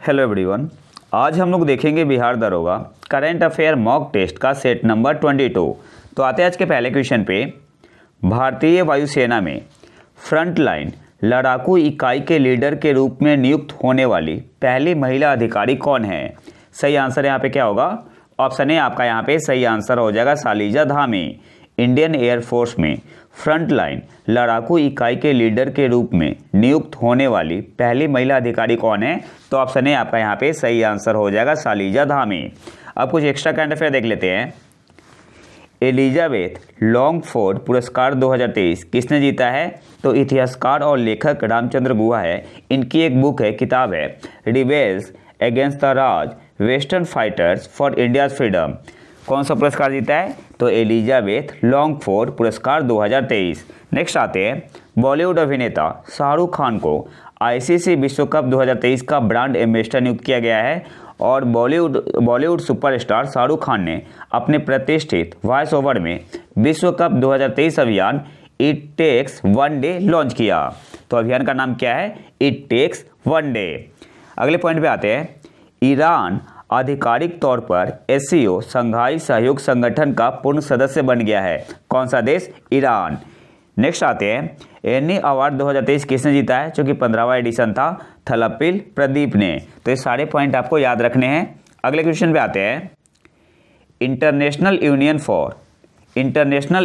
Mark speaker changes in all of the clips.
Speaker 1: Hello everyone, आज हम लोग देखेंगे बिहार दरोगा करंट अफेयर मॉक टेस्ट का सेट नंबर 22। तो आते हैं आज के पहले क्वेश्चन पे। भारतीय वायुसेना में फ्रंट लाइन लड़ाकू इकाई के लीडर के रूप में नियुक्त होने वाली पहली महिला अधिकारी कौन है? सही आंसर यहाँ पे क्या होगा? ऑप्शन ए आपका यहाँ पे सही आंसर हो जाएगा शालिजा धामी। इंडियन एयरफोर्स में फ्रंट लाइन लड़ाकू इकाई के लीडर के रूप में नियुक्त होने वाली पहली महिला अधिकारी कौन है? तो ऑप्शन ए आपका यहाँ पे सही आंसर हो जाएगा शालिजा धामी। अब कुछ एक्स्ट्रा करंट अफेयर देख लेते हैं। एलिजाबेथ लॉन्गफोर्ड पुरस्कार 2023 किसने जीता है? तो इतिहासकार और लेखक रामचंद्र गुहा है। इनकी एक बुक है, किताब है rebels against the Raj western fighters for India's freedom. कौन सा पुरस्कार जीता है? तो एलिजाबेथ लॉन्गफोर्ड पुरस्कार 2023। नेक्स्ट आते हैं, बॉलीवुड अभिनेता शाहरुख खान को आईसीसी विश्व कप 2023 का ब्रांड एम्बेसडर नियुक्त किया गया है और बॉलीवुड सुपरस्टार शाहरुख खान ने अपने प्रतिष्ठित वॉइस ओवर में विश्व कप 2023 अभियान it takes one day launch किया। तो अभियान का नाम क्या है? It takes one day. अगले पॉइंट पे आते हैं, ईरान आधिकारिक तौर पर एससीओ संघाई सहयोग संगठन का पूर्ण सदस्य बन गया है। कौन सा देश? ईरान। नेक्स्ट आते हैं, एनी अवार्ड 2023 किसने जीता है? जो कि 15वां एडिशन था, थलपिल प्रदीप ने। तो ये सारे पॉइंट आपको याद रखने हैं। अगले क्वेश्चन पे आते हैं, international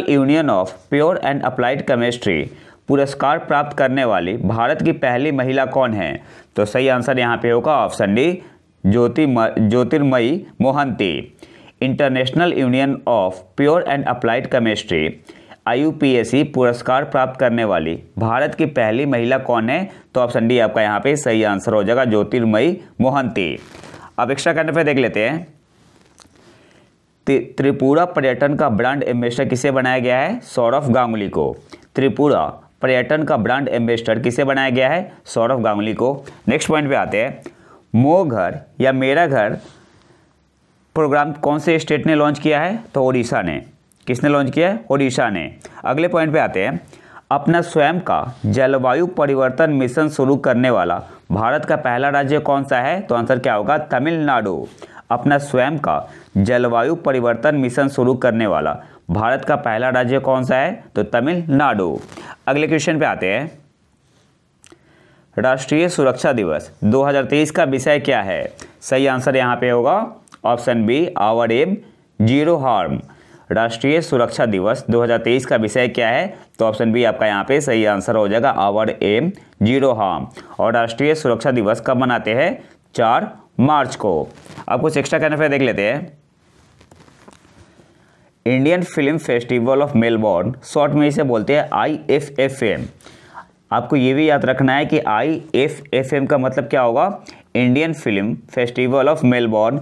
Speaker 1: union of pure and applied chemistry पुरस्कार प्राप्त करने वाली भारत की पहली महिला कौन है? तो सही आंसर यहाँ पे होगा option D, Jyotirmayi Mohanty. International union of pure and applied chemistry IUPAC पुरस्कार प्राप्त करने वाली भारत की पहली महिला कौन है? तो ऑप्शन डी आपका यहाँ पे सही आंसर हो जाएगा, ज्योतिर्मयी मोहंती। अब एक्स्ट्रा करंट अफेयर देख लेते हैं। त्रिपुरा पर्यटन का ब्रांड एम्बेसडर किसे बनाया गया है? सौरभ गांगुली को। त्रिपुरा पर्यटन का ब्रांड एम्बेसडर किसे बनाया गया है? सौरभ गांगुली को। नेक्स्ट पॉइंट पे आते हैं, मो घर या मेरा घर प्रोग्राम कौन से स्टेट ने लॉन्च किया है? तो ओडिशा ने। किसने लॉन्च किया है? ओडिशा ने। अगले पॉइंट पे आते हैं, अपना स्वयं का जलवायु परिवर्तन मिशन शुरू करने वाला भारत का पहला राज्य कौन सा है? तो आंसर क्या होगा? तमिलनाडु। अपना स्वयं का जलवायु परिवर्तन मिशन शुरू करने वाला भारत का पहला राज्य कौन सा है? तो तमिलनाडु। अगले क्वेश्चन पे आते हैं, राष्ट्रीय सुरक्षा दिवस 2023 का विषय क्या है? सही आंसर यहाँ पे होगा option B, our aim zero harm. राष्ट्रीय सुरक्षा दिवस 2023 का विषय क्या है? तो ऑप्शन बी आपका यहाँ पे सही आंसर हो जाएगा, आवर एम जीरो हार्म। और राष्ट्रीय सुरक्षा दिवस कब मनाते हैं? 4 मार्च को। अब कुछ एक्स्ट्रा करंट अफेयर देख लेते हैं। Indian film festival of Melbourne, short में इसे बोलते हैं IFFM। आपको ये भी याद रखना है कि IFFM का मतलब क्या होगा? Indian film festival of Melbourne.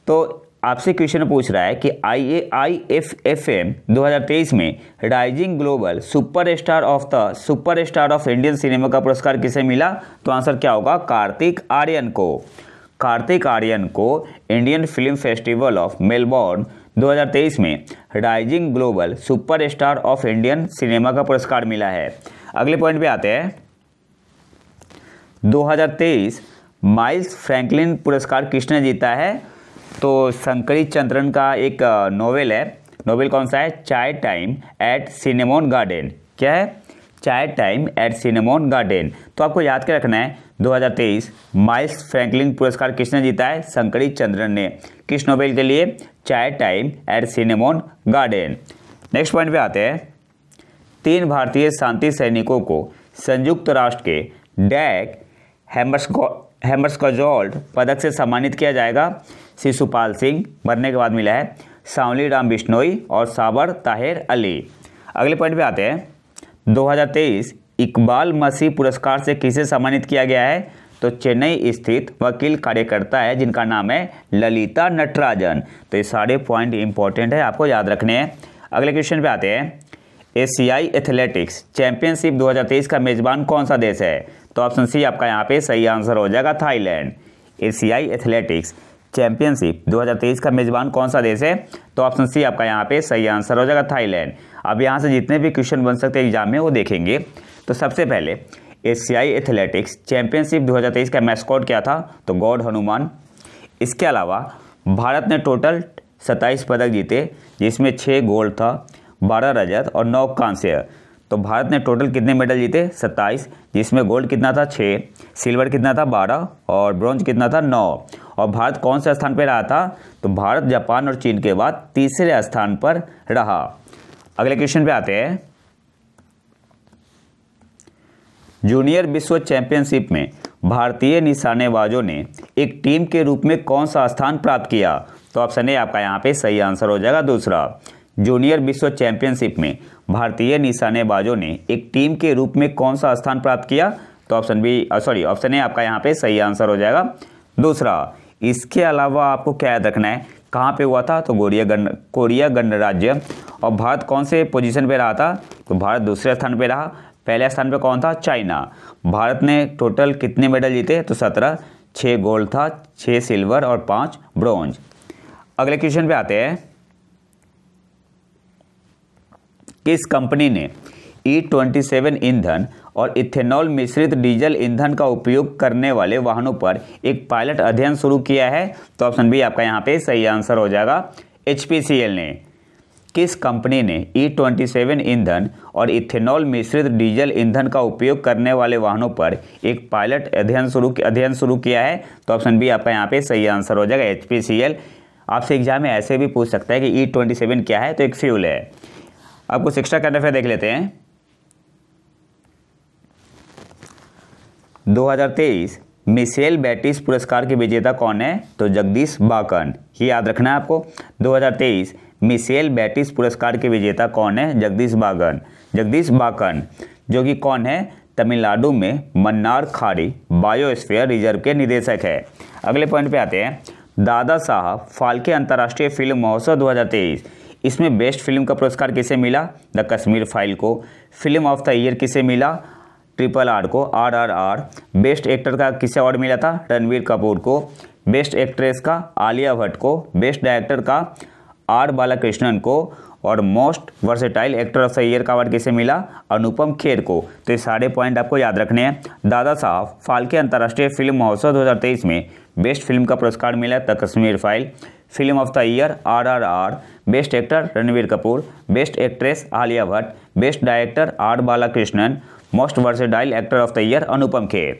Speaker 1: तो आपसे क्वेश्चन पूछ रहा है कि IFFM 2023 में rising global superstar of Indian cinema का पुरस्कार किसे मिला? तो आंसर क्या होगा? कार्तिक आर्यन को। कार्तिक आर्यन को Indian film festival of Melbourne 2023 में rising global superstar of Indian cinema का पुरस्कार मिला है। अगले पॉइंट पे आते हैं, 2023 माइल्स फ्रैंकलिन पुरस्कार किसने जीता है? तो शंकरी चंद्रन का एक नोवेल है। नोवेल कौन सा है? चाय टाइम एट सिनेमॉन गार्डन। क्या है? चाय टाइम एट सिनेमॉन गार्डन। तो आपको याद के रखना है, 2023 माइल्स फ्रैंकलिन पुरस्कार किसने जीता है? शंकरी चंद्रन ने। किस नोवेल के लिए? Chai time at Cinnamon Garden. Next point पे आते हैं, 3 भारतीय शांति सैनिकों को संयुक्त राष्ट्र के डैग हैमर्सकजोल्ड पदक से सम्मानित किया जाएगा। शिशुपाल सिंह मरने के बाद मिला है, सांवली राम बिश्नोई और साबर ताहिर अली। अगले पॉइंट पे आते हैं, 2023 इकबाल मसीह पुरस्कार से किसे सम्मानित किया गया है? तो चेन्नई स्थित वकील कार्यकर्ता है जिनका नाम है ललिता नटराजन। तो ये सारे पॉइंट इंपॉर्टेंट है, आपको याद रखने हैं। अगले क्वेश्चन पे आते हैं, एशियाई एथलेटिक्स चैंपियनशिप 2023 का मेजबान कौन सा देश है? तो ऑप्शन सी आपका यहाँ पे सही आंसर हो जाएगा, थाईलैंड। एशियाई एथलेटिक्स चैंपियनशिप 2023 का मेजबान कौन सा देश है? तो ऑप्शन सी आपका यहाँ पे सही आंसर हो जाएगा, थाईलैंड। अब यहाँ से जितने भी क्वेश्चन बन सकते हैं एग्जाम में वो देखेंगे। तो सबसे पहले एशियाई एथलेटिक्स चैंपियनशिप 2023 का मैस्कॉट क्या था? तो गॉड हनुमान। इसके अलावा भारत ने टोटल 27 पदक जीते, जिसमें 6 गोल्ड था, 12 रजत और 9 कांस्य। तो भारत ने टोटल कितने मेडल जीते? 27, जिसमें गोल्ड कितना था? 6, सिल्वर कितना था? 12 और ब्रॉन्ज कितना था? 9। और भारत कौन से स्थान पर रहा था? तो भारत जापान और चीन के बाद तीसरे स्थान पर रहा। अगले क्वेश्चन पे आते हैं। जूनियर विश्व चैंपियनशिप में भारतीय निशानेबाजों ने एक टीम के रूप में कौन सा स्थान प्राप्त किया? तो ऑप्शन ए आपका यहाँ पे सही आंसर हो जाएगा दूसरा। जूनियर विश्व चैंपियनशिप में भारतीय निशानेबाजों ने एक टीम के रूप में कौन सा स्थान प्राप्त किया? तो ऑप्शन ए आपका यहाँ पे सही आंसर हो जाएगा दूसरा। इसके अलावा आपको क्या याद रखना है, कहाँ पे हुआ था? तो कोरिया गणराज्य। और भारत कौन से पोजीशन पे रहा था? तो भारत दूसरे स्थान पे रहा। पहले स्थान पे कौन था? चाइना। भारत ने टोटल कितने मेडल जीते? तो 17, 6 गोल्ड था, 6 सिल्वर और 5 ब्रॉन्ज। अगले क्वेश्चन पे आते हैं। किस कंपनी ने E27 ईंधन और इथेनॉल मिश्रित डीजल ईंधन का उपयोग करने वाले वाहनों पर एक पायलट अध्ययन शुरू किया है? तो ऑप्शन बी आपका यहाँ पे सही आंसर हो जाएगा। HPCL ने। किस कंपनी ने E27 ईंधन और इथेनॉल मिश्रित डीजल ईंधन का उपयोग करने वाले वाहनों पर एक पायलट अध्ययन शुरू किया है? तो ऑप्शन बी आपका यहाँ पे सही आंसर हो जाएगा HPCL। आपसे एग्जाम में ऐसे भी पूछ सकता है कि E27 क्या है? तो एक फ्यूल है। अब कुछ एक्स्ट्रा करंट अफेयर देख लेते हैं। 2023 मिशेल बैटिस पुरस्कार के विजेता कौन है? तो जगदीश बाकन। ये याद रखना है आपको। 2023 मिशेल बैटिस पुरस्कार के विजेता कौन है? जगदीश बाकन, जो कि कौन है? तमिलनाडु में मन्नार खाड़ी बायोस्फीयर रिजर्व के निदेशक है। अगले पॉइंट पे आते हैं। दादा साहब फाल्के अंतर्राष्ट्रीय फिल्म महोत्सव 2023, इसमें बेस्ट फिल्म का पुरस्कार किसे मिला? द कश्मीर फाइल को। फिल्म ऑफ द ईयर किसे मिला? RRR को, RRR। बेस्ट एक्टर का किसे अवार्ड मिला था? रणवीर कपूर को। बेस्ट एक्ट्रेस का आलिया भट्ट को। बेस्ट डायरेक्टर का R बालाकृष्णन को। और most versatile actor of the year का अवार्ड किसे मिला? अनुपम खेर को। तो ये सारे पॉइंट आपको याद रखने हैं। दादा साहब फाल्के अंतर्राष्ट्रीय फिल्म महोत्सव 2023 में बेस्ट फिल्म का पुरस्कार मिला the Kashmir file. Film of the year RRR। Best actor Ranveer Kapoor. Best actress Alia Bhatt. Best director R Balakrishnan. Most versatile actor of the year Anupam Kher.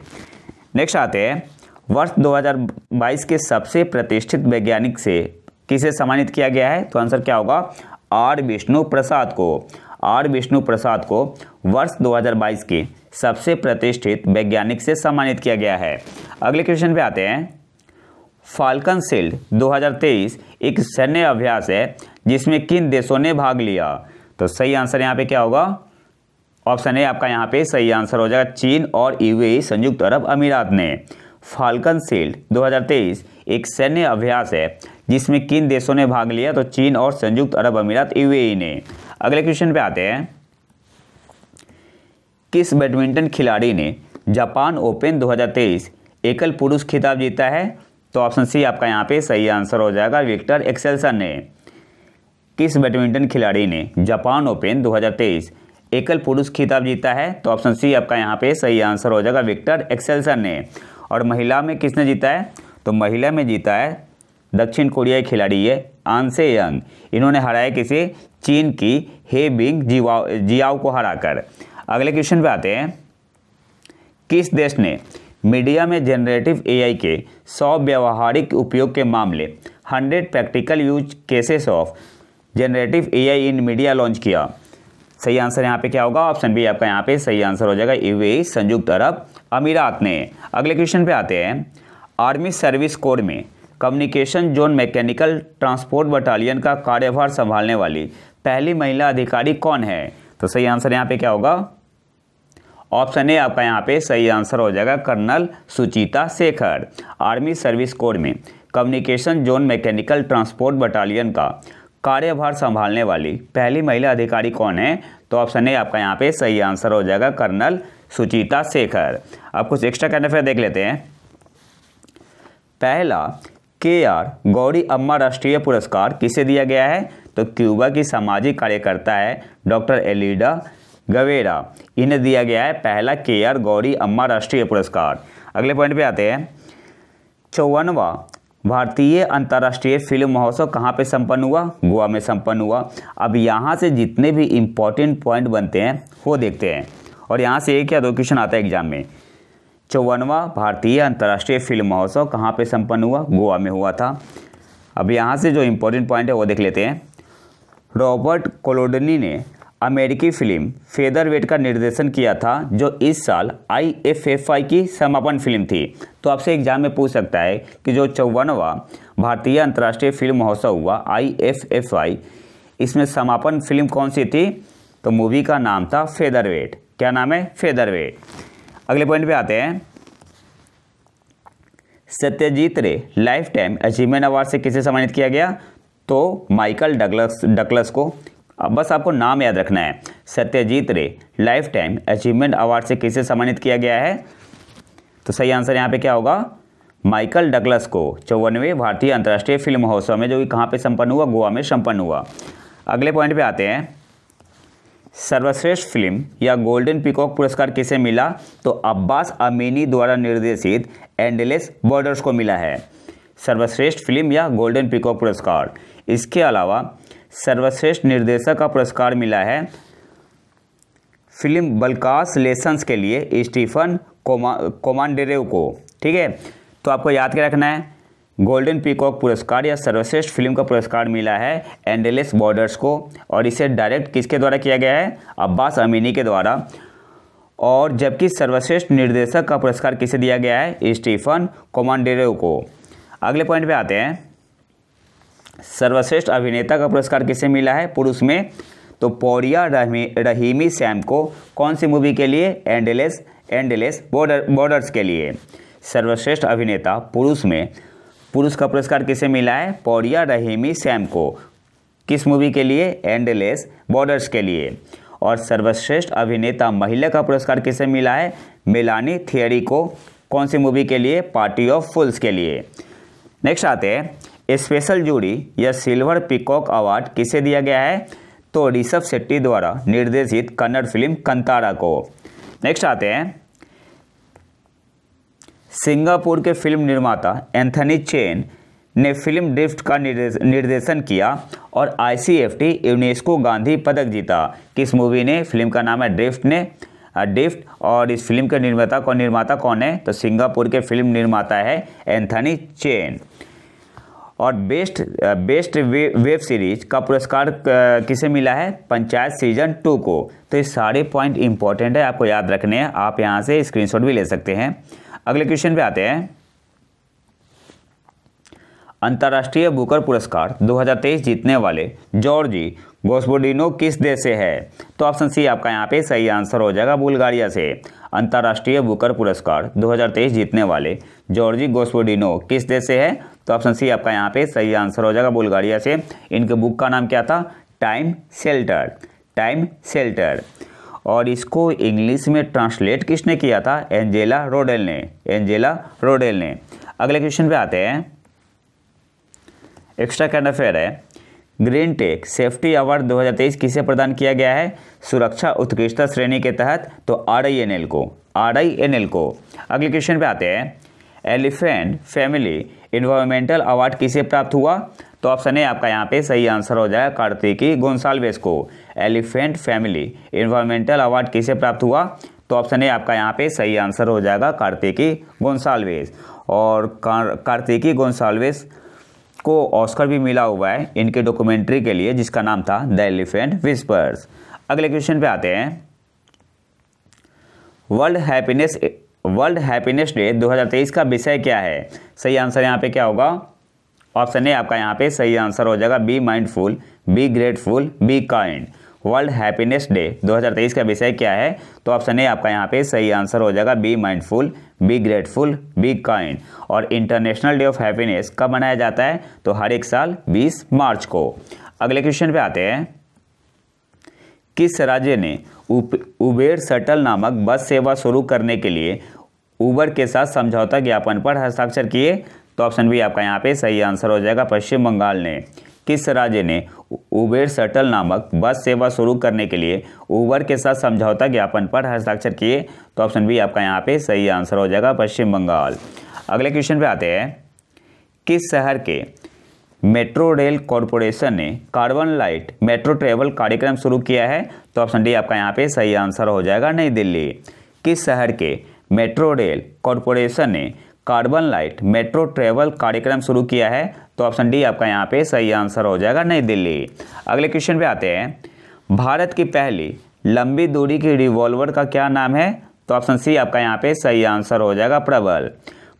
Speaker 1: Next आते हैं। वर्ष 2022 के सबसे प्रतिष्ठित वैज्ञानिक से किसे सम्मानित किया गया है? तो आंसर क्या होगा? R विष्णु प्रसाद को वर्ष 2022 के सबसे प्रतिष्ठित वैज्ञानिक से सम्मानित किया गया है। अगले क्वेश्चन पे आते हैं। फाल्कन शील्ड 2023 एक सैन्य अभ्यास है जिसमें किन देशों ने भाग लिया? तो सही आंसर यहाँ पे क्या होगा? ऑप्शन ए आपका यहाँ पे सही आंसर हो जाएगा। चीन और UAE संयुक्त अरब अमीरात ने। फाल्कन शील्ड 2023 एक सैन्य अभ्यास है जिसमें किन देशों ने भाग लिया? तो चीन और संयुक्त अरब अमीरात UAE ने। अगले क्वेश्चन पे आते हैं। किस बैडमिंटन खिलाड़ी ने जापान ओपन 2023 एकल पुरुष खिताब जीता है? तो ऑप्शन सी आपका यहाँ पे सही आंसर हो जाएगा। विक्टर एक्सेल्सन ने। किस बैडमिंटन खिलाड़ी ने जापान ओपन 2023 एकल पुरुष खिताब जीता है? तो ऑप्शन सी आपका यहाँ पे सही आंसर हो जाएगा। विक्टर एक्सेल्सन ने। और महिला में किसने जीता है? तो महिला में जीता है दक्षिण कोरियाई खिलाड़ी है आन से यंग। इन्होंने हराया किसे? चीन की हे बिंग जियाओ को हराकर। अगले क्वेश्चन पे आते हैं। किस देश ने मीडिया में जनरेटिव AI के 100 व्यावहारिक उपयोग के मामले 100 practical use cases of generative AI in media launch किया? सही आंसर यहाँ पे क्या होगा? ऑप्शन बी आपका यहाँ पे सही आंसर हो जाएगा। UAE संयुक्त अरब अमीरात ने। अगले क्वेश्चन पे आते हैं। आर्मी सर्विस कोर में communication zone mechanical transport battalion का कार्यभार संभालने वाली पहली महिला अधिकारी कौन है? तो सही आंसर यहाँ पे क्या होगा? ऑप्शन ए आपका यहाँ पे सही आंसर हो जाएगा। कर्नल सुचिता शेखर। आर्मी सर्विस कोर में communication zone mechanical transport battalion का कार्यभार संभालने वाली पहली महिला अधिकारी कौन है? तो ऑप्शन ए आपका यहाँ पे सही आंसर हो जाएगा। कर्नल सुचिता शेखर। अब कुछ एक्स्ट्रा करंट अफेयर देख लेते हैं। पहला KR गौरी अम्मा राष्ट्रीय पुरस्कार किसे दिया गया है? तो क्यूबा की सामाजिक कार्यकर्ता है डॉक्टर एलिडा गवेरा, इन्हें दिया गया है पहला KR गौरी अम्मा राष्ट्रीय पुरस्कार। अगले पॉइंट पे आते हैं। 54वां भारतीय अंतर्राष्ट्रीय फिल्म महोत्सव कहाँ पे संपन्न हुआ? गोवा में संपन्न हुआ। अब यहाँ से जितने भी इम्पोर्टेंट पॉइंट बनते हैं वो देखते हैं, और यहाँ से एक या दो क्वेश्चन आता है एग्जाम में। 54वां भारतीय अंतर्राष्ट्रीय फिल्म महोत्सव कहाँ पे संपन्न हुआ? गोवा में हुआ था। अब यहाँ से जो इम्पोर्टेंट पॉइंट है वो देख लेते हैं। रॉबर्ट कोलोडनी ने अमेरिकी फिल्म फेदरवेट का निर्देशन किया था, जो इस साल IFFI की समापन फिल्म थी। तो आपसे एग्जाम में पूछ सकता है कि जो 54वां भारतीय अंतर्राष्ट्रीय फिल्म महोत्सव हुआ IFFI, इसमें समापन फिल्म कौन सी थी? तो मूवी का नाम था फेदरवेट। क्या नाम है? फेदरवेट। अगले पॉइंट पे आते हैं। सत्यजीत रे लाइफ टाइम अचीवमेंट अवार्ड से किसे सम्मानित किया गया? तो माइकल डगलस को। अब बस आपको नाम याद रखना है। सत्यजीत रे लाइफ टाइम अचीवमेंट अवार्ड से किसे सम्मानित किया गया है? तो सही आंसर यहाँ पे क्या होगा? माइकल डगलस को 54वें भारतीय अंतर्राष्ट्रीय फिल्म महोत्सव में, जो कि कहाँ पे संपन्न हुआ? गोवा में संपन्न हुआ। अगले पॉइंट पे आते हैं। सर्वश्रेष्ठ फिल्म या गोल्डन पीकॉक पुरस्कार किसे मिला? तो अब्बास अमीनी द्वारा निर्देशित एंडलेस बॉर्डर्स को मिला है सर्वश्रेष्ठ फिल्म या गोल्डन पीकॉक पुरस्कार। इसके अलावा सर्वश्रेष्ठ निर्देशक का पुरस्कार मिला है फिल्म बल्कास लेसन्स के लिए स्टीफन कोमांडेरेव को। ठीक है, तो आपको याद क्या रखना है? गोल्डन पीकॉक पुरस्कार या सर्वश्रेष्ठ फिल्म का पुरस्कार मिला है एंडलेस बॉर्डर्स को, और इसे डायरेक्ट किसके द्वारा किया गया है? अब्बास अमीनी के द्वारा। और जबकि सर्वश्रेष्ठ निर्देशक का पुरस्कार किसे दिया गया है? स्टीफन कोमांडेरेव को। अगले पॉइंट पे आते हैं। सर्वश्रेष्ठ अभिनेता का पुरस्कार किसे मिला है पुरुष में? तो पौड़िया रहीमी सैम को। कौन सी मूवी के लिए? एंडलेस बॉर्डर्स के लिए। सर्वश्रेष्ठ अभिनेता पुरुष में पुरुष का पुरस्कार किसे मिला है? पौड़िया रहीमी सैम को। किस मूवी के लिए? एंडलेस बॉर्डर्स के लिए। और सर्वश्रेष्ठ अभिनेता महिला का पुरस्कार किसे मिला है? मेलानी थियरी को। कौन सी मूवी के लिए? पार्टी ऑफ फूल्स के लिए। नेक्स्ट आते हैं। स्पेशल जूरी या सिल्वर पीकॉक अवार्ड किसे दिया गया है? तो ऋषभ शेट्टी द्वारा निर्देशित कन्नड़ फिल्म कंतारा को। नेक्स्ट आते हैं। सिंगापुर के फिल्म निर्माता एंथनी चेन ने फिल्म ड्रिफ्ट का निर्देशन किया और ICFT यूनेस्को गांधी पदक जीता। किस मूवी ने? फिल्म का नाम है ड्रिफ्ट। और इस फिल्म के निर्माता कौन है? तो सिंगापुर के फिल्म निर्माता है एंथनी चेन। और बेस्ट वेब सीरीज का पुरस्कार किसे मिला है? पंचायत सीजन 2 को। तो ये सारे पॉइंट इंपॉर्टेंट है, आपको याद रखने हैं। आप यहाँ से स्क्रीनशॉट भी ले सकते हैं। अगले क्वेश्चन पे आते हैं। अंतर्राष्ट्रीय बुकर पुरस्कार 2023 जीतने वाले जॉर्जी गोस्पोडिनो किस देश से है? तो ऑप्शन सी आपका यहाँ पे सही आंसर हो जाएगा, बुल्गारिया से। अंतर्राष्ट्रीय बुकर पुरस्कार 2023 जीतने वाले जॉर्जी गोस्पोडिनो किस देश से है? तो ऑप्शन सी आपका यहाँ पे सही आंसर हो जाएगा, बुल्गारिया से। इनके बुक का नाम क्या था? Time shelter. और इसको इंग्लिश में ट्रांसलेट किसने किया था? एंजेला रोडेल ने। अगले क्वेश्चन पे आते हैं। एक्स्ट्रा करंट अफेयर है। ग्रीन टेक सेफ्टी अवार्ड 2023 किसे प्रदान किया गया है? सुरक्षा उत्कृष्टता श्रेणी के तहत तो RINL को। अगले क्वेश्चन पे आते हैं। एलिफेंट फैमिली इन्वायरमेंटल अवार्ड किसे प्राप्त हुआ? तो ऑप्शन है आपका यहाँ पे सही आंसर हो जाएगा, कार्तिकी गोंसाल्वेस को। एलिफेंट फैमिली इन्वायरमेंटल अवार्ड किसे प्राप्त हुआ? तो ऑप्शन है आपका यहाँ पे सही आंसर हो जाएगा, कार्तिकी गोंसाल्वेस। और कार्तिकी गोंसाल्वेस को ऑस्कर भी मिला हुआ है इनके डॉक्यूमेंट्री के लिए, जिसका नाम था द एलिफेंट विस्पर्स। अगले क्वेश्चन पे आते हैं। वर्ल्ड हैप्पीनेस डे 2023 का विषय क्या है? सही आंसर यहाँ पे क्या होगा? ऑप्शन है आपका यहाँ पे सही आंसर हो जाएगा, be mindful, be grateful, be kind. World happiness day 2023 का विषय क्या है? तो ऑप्शन है आपका यहाँ पे सही आंसर हो जाएगा, be mindful, be grateful, be kind. और इंटरनेशनल डे ऑफ हैप्पीनेस कब मनाया जाता है? तो हर एक साल 20 मार्च को। अगले क्वेश्चन पे आते हैं। किस राज्य ने उबेर शटल नामक बस सेवा शुरू करने के लिए उबर के साथ समझौता ज्ञापन पर हस्ताक्षर किए? तो ऑप्शन बी आपका यहाँ पे सही आंसर हो जाएगा, पश्चिम बंगाल ने। किस राज्य ने उबेर शटल नामक बस सेवा शुरू करने के लिए उबर के साथ समझौता ज्ञापन पर हस्ताक्षर किए? तो ऑप्शन बी आपका यहाँ पे सही आंसर हो जाएगा, पश्चिम बंगाल। अगले क्वेश्चन पे आते हैं, किस शहर के मेट्रो रेल कॉरपोरेशन ने कार्बन लाइट मेट्रो ट्रेवल कार्यक्रम शुरू किया है? तो ऑप्शन डी आपका यहाँ पे सही आंसर हो जाएगा, नई दिल्ली। किस शहर के मेट्रो रेल कॉरपोरेशन ने कार्बन लाइट मेट्रो ट्रेवल कार्यक्रम शुरू किया है? तो ऑप्शन डी आपका यहाँ पे सही आंसर हो जाएगा, नई दिल्ली। अगले क्वेश्चन पे आते हैं, भारत की पहली लंबी दूरी की रिवॉल्वर का क्या नाम है? तो ऑप्शन सी आपका यहाँ पे सही आंसर हो जाएगा, प्रबल।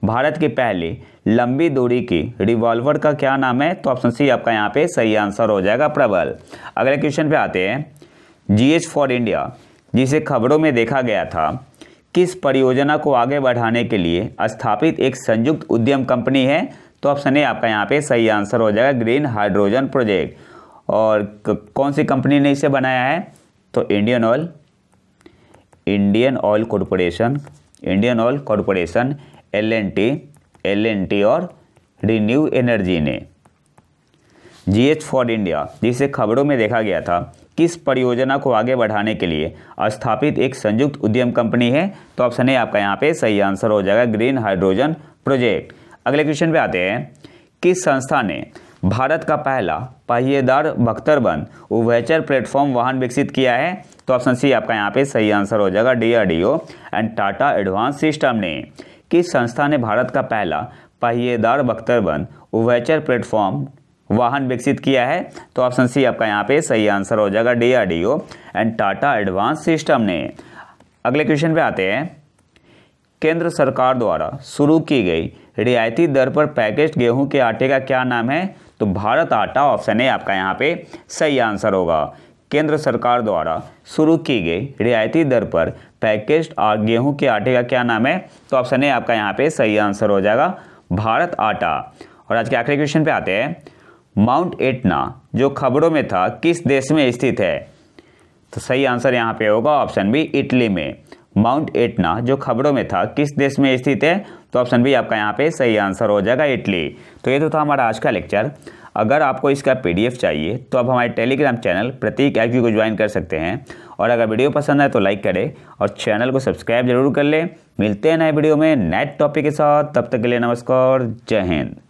Speaker 1: भारत की पहली लंबी दूरी की रिवॉल्वर का क्या नाम है? तो ऑप्शन सी आपका यहाँ पे सही आंसर हो जाएगा, प्रबल। अगले क्वेश्चन पे आते हैं, GH फॉर इंडिया जिसे खबरों में देखा गया था, किस परियोजना को आगे बढ़ाने के लिए स्थापित एक संयुक्त उद्यम कंपनी है? तो ऑप्शन ए आपका यहाँ पे सही आंसर हो जाएगा, ग्रीन हाइड्रोजन प्रोजेक्ट। और कौन सी कंपनी ने इसे बनाया है? तो इंडियन ऑयल कॉरपोरेशन, L&T और रिन्यू एनर्जी ने। GH फॉर इंडिया जिसे खबरों में देखा गया था, किस परियोजना को आगे बढ़ाने के लिए स्थापित एक संयुक्त उद्यम कंपनी है? तो ऑप्शन ए आपका यहाँ पे सही आंसर हो जाएगा, ग्रीन हाइड्रोजन प्रोजेक्ट। अगले क्वेश्चन पे आते हैं, किस संस्था ने भारत का पहला पहिएदार बख्तरबंद उभयचर प्लेटफॉर्म वाहन विकसित किया है? तो ऑप्शन सी आपका यहाँ पे सही आंसर हो जाएगा, DRDO and Tata advance system ने। किस संस्था ने भारत का पहला पहिएदार बख्तरबंद उभयचर प्लेटफॉर्म वाहन विकसित किया है? तो ऑप्शन सी आपका यहाँ पे सही आंसर हो जाएगा, DRDO and Tata advance system ने। अगले क्वेश्चन पे आते हैं, केंद्र सरकार द्वारा शुरू की गई रियायती दर पर पैकेज्ड गेहूं के आटे का क्या नाम है? तो भारत आटा, ऑप्शन ए आपका यहाँ पे सही आंसर होगा। केंद्र सरकार द्वारा शुरू की गई रियायती दर पर पैकेज्ड गेहूं के आटे का क्या नाम है? तो ऑप्शन ए आपका यहाँ पे सही आंसर हो जाएगा, भारत आटा। और आज के आखिरी क्वेश्चन पे आते हैं, माउंट एटना जो खबरों में था किस देश में स्थित है? तो सही आंसर यहाँ पे होगा ऑप्शन बी, इटली में। माउंट एटना जो खबरों में था किस देश में स्थित है? तो ऑप्शन बी आपका यहाँ पे सही आंसर हो जाएगा, इटली। तो ये तो था हमारा आज का लेक्चर। अगर आपको इसका PDF चाहिए तो आप हमारे टेलीग्राम चैनल प्रतीक IQ को ज्वाइन कर सकते हैं। और अगर वीडियो पसंद आए तो लाइक करें और चैनल को सब्सक्राइब जरूर कर लें। मिलते हैं नए वीडियो में नए टॉपिक के साथ, तब तक के लिए नमस्कार, जय हिंद।